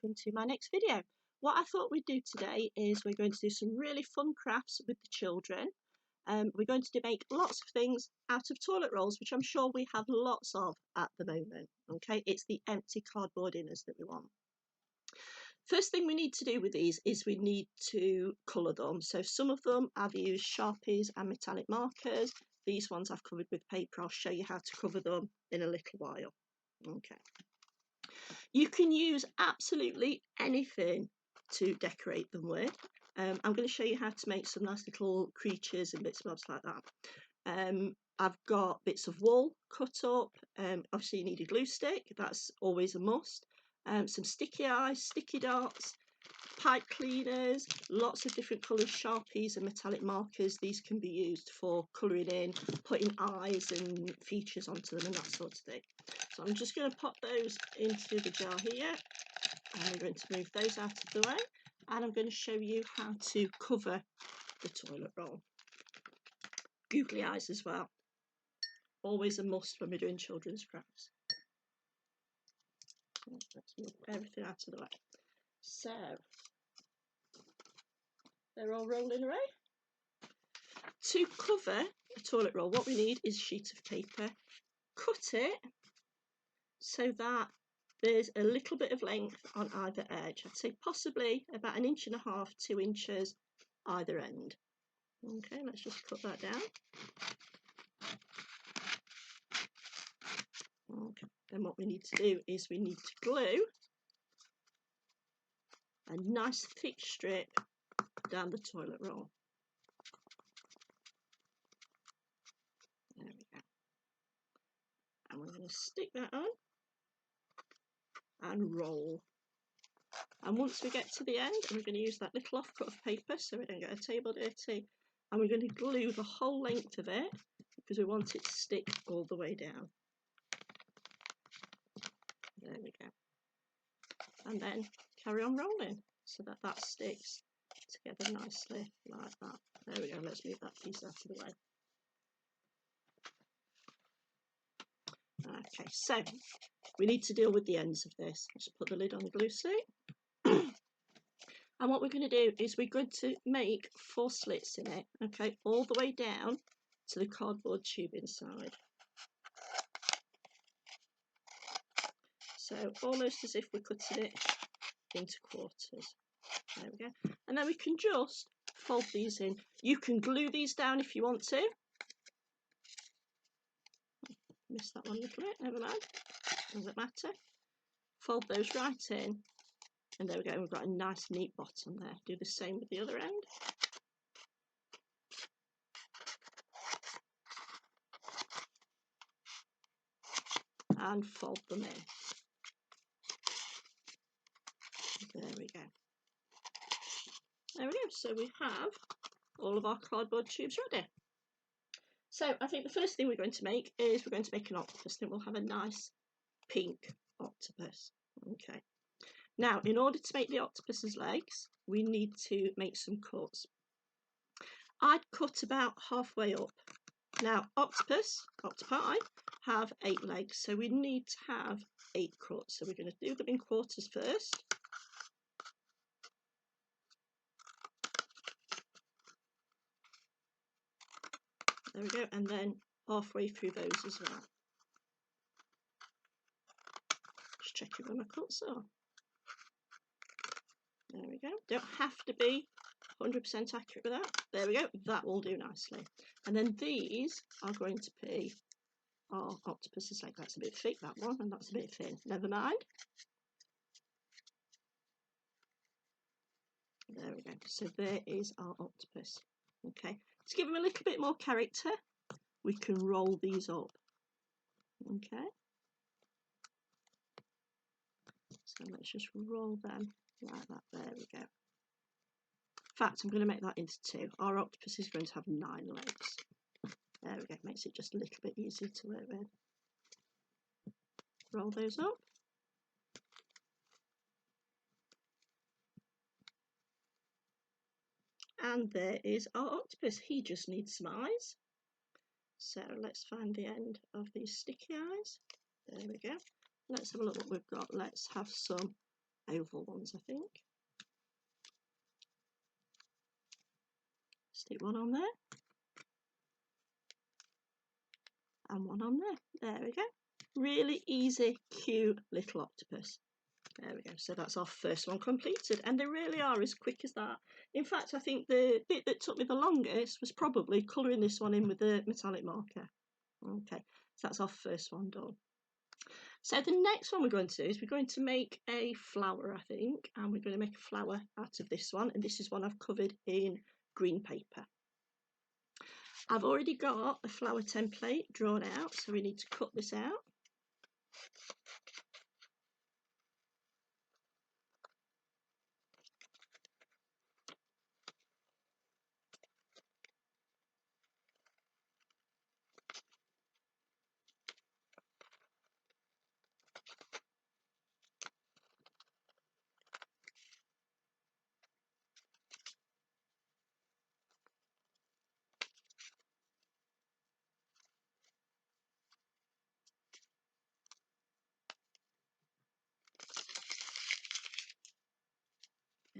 welcome to my next video. What I thought we'd do today is we're going to do some really fun crafts with the children. We're going to make lots of things out of toilet rolls, which I'm sure we have lots of at the moment. Okay, it's the empty cardboard inners that we want. First thing we need to do with these is we need to colour them. So some of them I've used Sharpies and metallic markers. These ones I've covered with paper. I'll show you how to cover them in a little while. Okay. You can use absolutely anything to decorate them with. I'm going to show you how to make some nice little creatures and bits and bobs like that. I've got bits of wool cut up. Obviously you need a glue stick, that's always a must. Some sticky eyes, sticky dots, pipe cleaners, lots of different colours, Sharpies and metallic markers. These can be used for colouring in, putting eyes and features onto them and that sort of thing. So I'm just going to pop those into the jar here, and I'm going to move those out of the way, and I'm going to show you how to cover the toilet roll. Googly eyes as well, always a must when we're doing children's crafts. Let's move everything out of the way. So they're all rolling away. To cover a toilet roll, what we need is a sheet of paper. Cut it so that there's a little bit of length on either edge. I'd say possibly about 1.5 inches, 2 inches either end. Okay, let's just cut that down. Okay, then what we need to do is we need to glue a nice thick strip down the toilet roll. There we go. And we're going to stick that on and roll. And once we get to the end, we're going to use that little offcut of paper so we don't get a table dirty, and we're going to glue the whole length of it because we want it to stick all the way down. There we go. And then carry on rolling so that that sticks together nicely like that. There we go. Let's move that piece out of the way. Okay, so we need to deal with the ends of this. Let's put the lid on the glue stick. And what we're going to do is we're going to make 4 slits in it, okay, all the way down to the cardboard tube inside. So almost as if we're cutting it into quarters. There we go. And then we can just fold these in. You can glue these down if you want to. Missed that one a little bit, never mind. Doesn't matter. Fold those right in. And there we go, we've got a nice neat bottom there. Do the same with the other end. And fold them in. There we go. There we go, so we have all of our cardboard tubes ready. So I think the first thing we're going to make is we're going to make an octopus. Then we'll have a nice pink octopus. Okay. Now, in order to make the octopus's legs, we need to make some cuts. I'd cut about halfway up. Now, octopi have 8 legs, so we need to have 8 cuts. So we're going to do them in quarters first. There we go, and then halfway through those as well. Just checking where my cuts are. There we go. Don't have to be 100% accurate with that. There we go. That will do nicely. And then these are going to be our octopus's leg. That's a bit thick, that one, and that's a bit thin. Never mind. There we go. So there is our octopus. Okay. To give him a little bit more character, we can roll these up. Okay. So let's just roll them like that. There we go. In fact, I'm going to make that into 2. Our octopus is going to have 9 legs. There we go. Makes it just a little bit easier to work with. Roll those up. And there is our octopus. He just needs some eyes. So let's find the end of these sticky eyes. There we go. Let's have a look what we've got. Let's have some oval ones, I think. Stick one on there and one on there. There we go. Really easy, cute little octopus. There we go. So that's our first one completed, and they really are as quick as that. In fact, I think the bit that took me the longest was probably colouring this one in with the metallic marker. Okay, so that's our first one done. So the next one we're going to do is we're going to make a flower, I think, and we're going to make a flower out of this one, and this is one I've covered in green paper. I've already got a flower template drawn out, so we need to cut this out.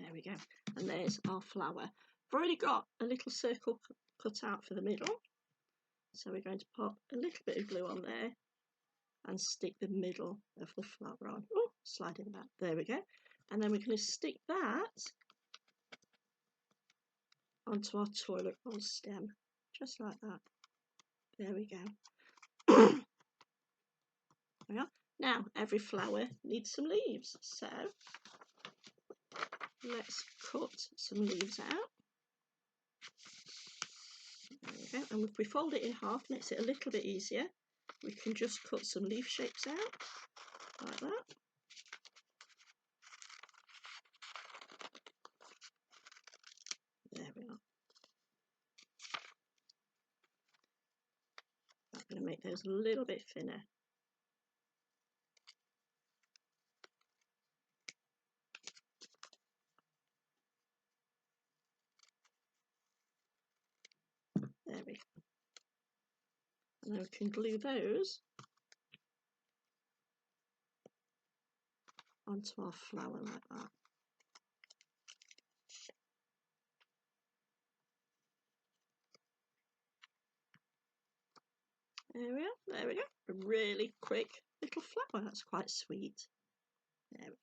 There we go, and there's our flower. I've already got a little circle cut out for the middle, so we're going to pop a little bit of glue on there and stick the middle of the flower on. Oh, sliding back. There we go. And then we're going to stick that onto our toilet roll stem, just like that. There we go. There we are. Now, every flower needs some leaves, so let's cut some leaves out. There we go. And if we fold it in half, makes it a little bit easier. We can just cut some leaf shapes out, like that. There we are. I'm going to make those a little bit thinner. There we go. And then we can glue those onto our flower like that. There we are, there we go. A really quick little flower, that's quite sweet. There we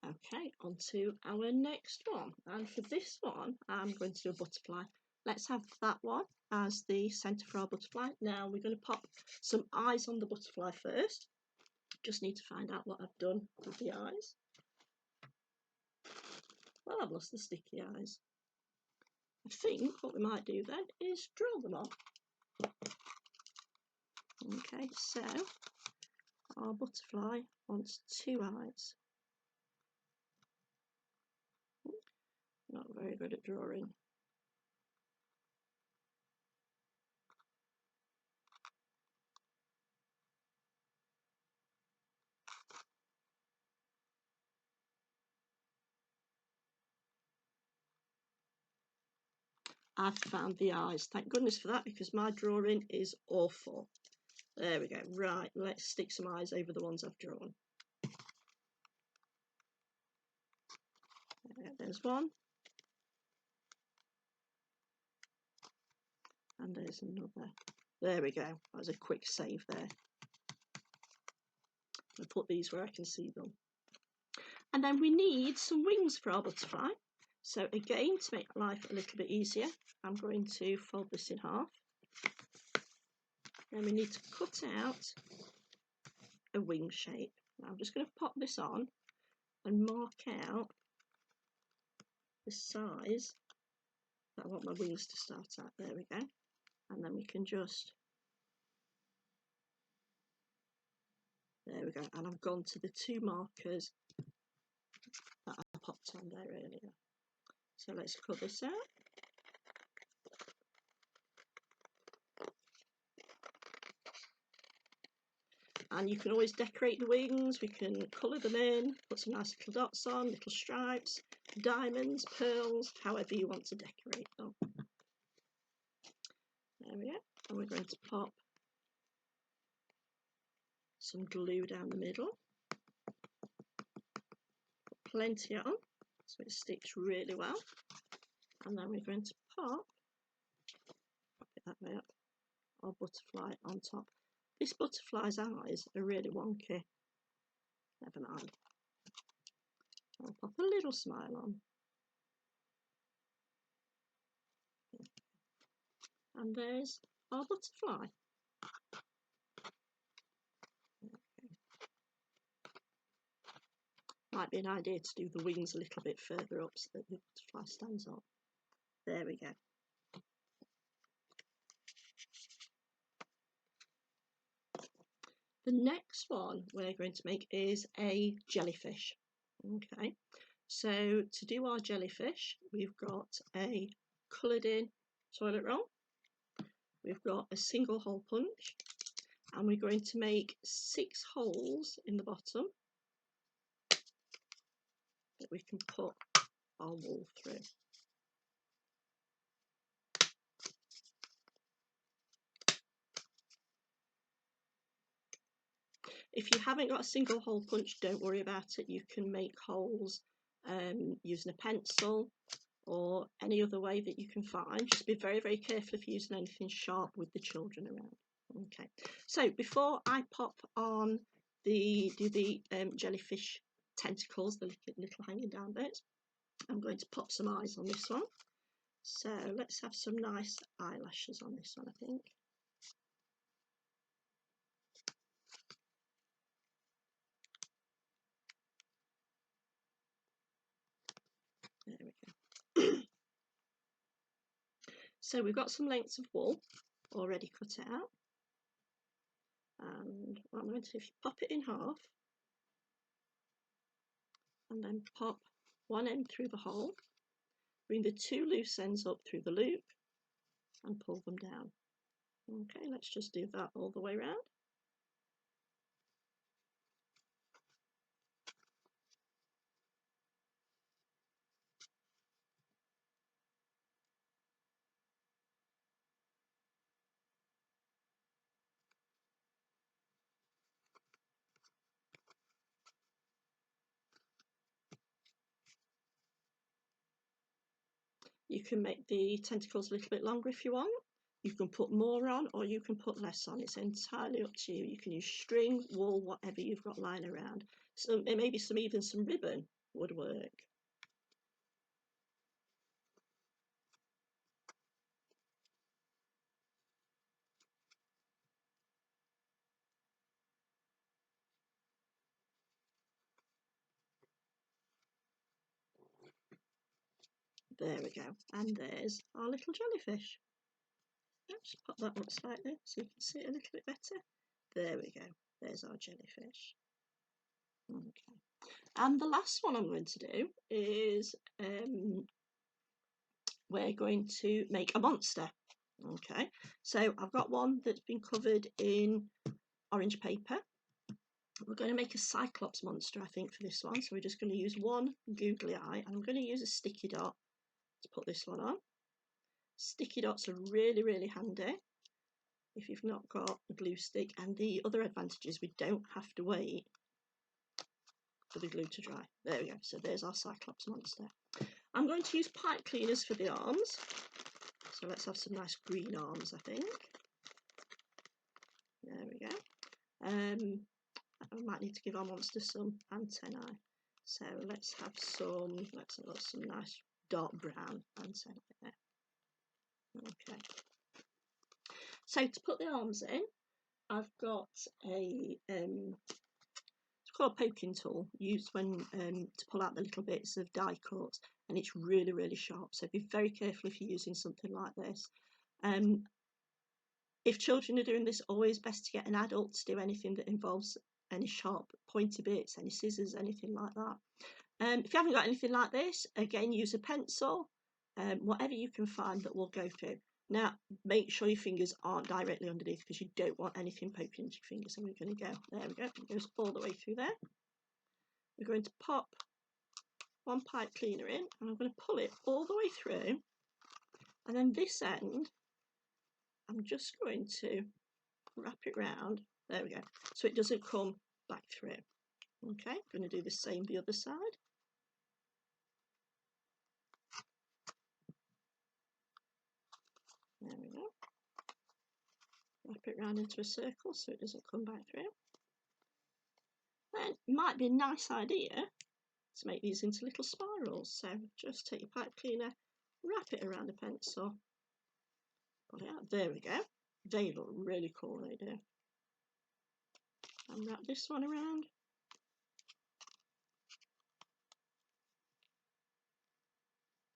go. Okay, on to our next one. And for this one, I'm going to do a butterfly. Let's have that one as the centre for our butterfly. Now we're going to pop some eyes on the butterfly first. Just need to find out what I've done with the eyes. Well, I've lost the sticky eyes. I think what we might do then is draw them on. Okay, so our butterfly wants two eyes. Not very good at drawing. I've found the eyes. Thank goodness for that, because my drawing is awful. There we go. Right, let's stick some eyes over the ones I've drawn. There's one. And there's another. There we go. That was a quick save there. I'll put these where I can see them. And then we need some wings for our butterfly. So again, to make life a little bit easier, I'm going to fold this in half. Then we need to cut out a wing shape. Now I'm just going to pop this on and mark out the size that I want my wings to start at. There we go. And then we can just, there we go. And I've gone to the two markers that I popped on there earlier. So let's cut this out. And you can always decorate the wings. We can colour them in, put some nice little dots on, little stripes, diamonds, pearls, however you want to decorate them. There we go. And we're going to pop some glue down the middle. plenty on so it sticks really well. And then we're going to pop it that way up, our butterfly on top. This butterfly's eyes are really wonky. Never mind. I'll pop a little smile on. And there's our butterfly. Might be an idea to do the wings a little bit further up so that the butterfly stands up. There we go. The next one we're going to make is a jellyfish. Okay, so to do our jellyfish, we've got a coloured in toilet roll, we've got a single hole punch, and we're going to make 6 holes in the bottom that we can put our wool through. If you haven't got a single hole punch, don't worry about it. You can make holes using a pencil or any other way that you can find. Just be very, very careful if you're using anything sharp with the children around. Okay, so before I pop on the jellyfish tentacles, the little hanging down bits, I'm going to pop some eyes on this one. So let's have some nice eyelashes on this one, I think. There we go. So we've got some lengths of wool already cut out. And what I'm going to do, if you pop it in half, and then pop one end through the hole, bring the 2 loose ends up through the loop, and pull them down. Okay, let's just do that all the way around. You can make the tentacles a little bit longer if you want. You can put more on or you can put less on. It's entirely up to you. You can use string, wool, whatever you've got lying around. So maybe even some ribbon would work. There we go. And there's our little jellyfish. Let's pop that up slightly so you can see it a little bit better. There we go. There's our jellyfish. Okay. And the last one I'm going to do is we're going to make a monster. Okay, so I've got one that's been covered in orange paper. We're going to make a Cyclops monster, I think, for this one. So we're just going to use one googly eye, and I'm going to use a sticky dot to put this one on. Sticky dots are really, really handy if you've not got a glue stick, and the other advantage is we don't have to wait for the glue to dry. There we go. So there's our Cyclops monster. I'm going to use pipe cleaners for the arms. So let's have some nice green arms, I think. There we go. I might need to give our monster some antennae. So let's have some nice dark brown antennae there. Okay. So to put the arms in, I've got a it's called a poking tool used when to pull out the little bits of die cut, and it's really, really sharp. So be very careful if you're using something like this. If children are doing this, always best to get an adult to do anything that involves any sharp pointy bits, any scissors, anything like that. If you haven't got anything like this, again, use a pencil, whatever you can find that will go through. Now, make sure your fingers aren't directly underneath because you don't want anything poking into your fingers. So we're going to go, there we go, it goes all the way through there. We're going to pop one pipe cleaner in, and I'm going to pull it all the way through. And then this end, I'm just going to wrap it round. There we go. So it doesn't come back through. Okay, I'm going to do the same the other side. Wrap it round into a circle so it doesn't come back through. Then it might be a nice idea to make these into little spirals. So just take your pipe cleaner, wrap it around a pencil, pull it out. There we go. They look really cool, they do. And wrap this one around.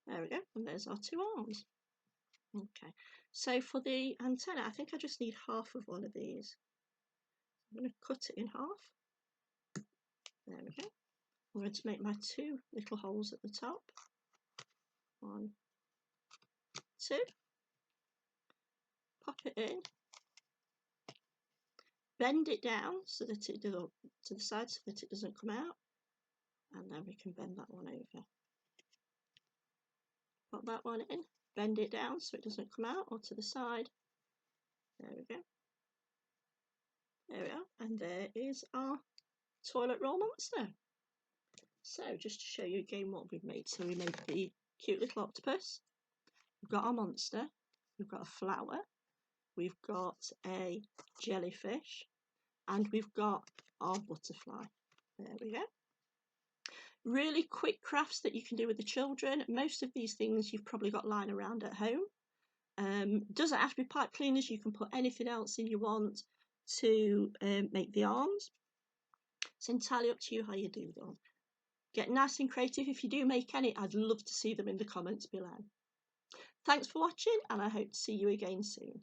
There we go. And there's our two arms. Okay. So for the antenna, I think I just need half of one of these. I'm going to cut it in half. There we go. I'm going to make my two little holes at the top. 1, 2. Pop it in. Bend it down so that it does to the side so that it doesn't come out. And then we can bend that one over. Pop that one in. Bend it down so it doesn't come out or to the side. There we go. There we are. And there is our toilet roll monster. So just to show you again what we've made. So we made the cute little octopus. We've got our monster. We've got a flower. We've got a jellyfish. And we've got our butterfly. There we go. Really quick crafts that you can do with the children. Most of these things you've probably got lying around at home. Doesn't have to be pipe cleaners. You can put anything else in you want to make the arms. It's entirely up to you how you do them. Get nice and creative. If you do make any, I'd love to see them in the comments below. Thanks for watching, and I hope to see you again soon.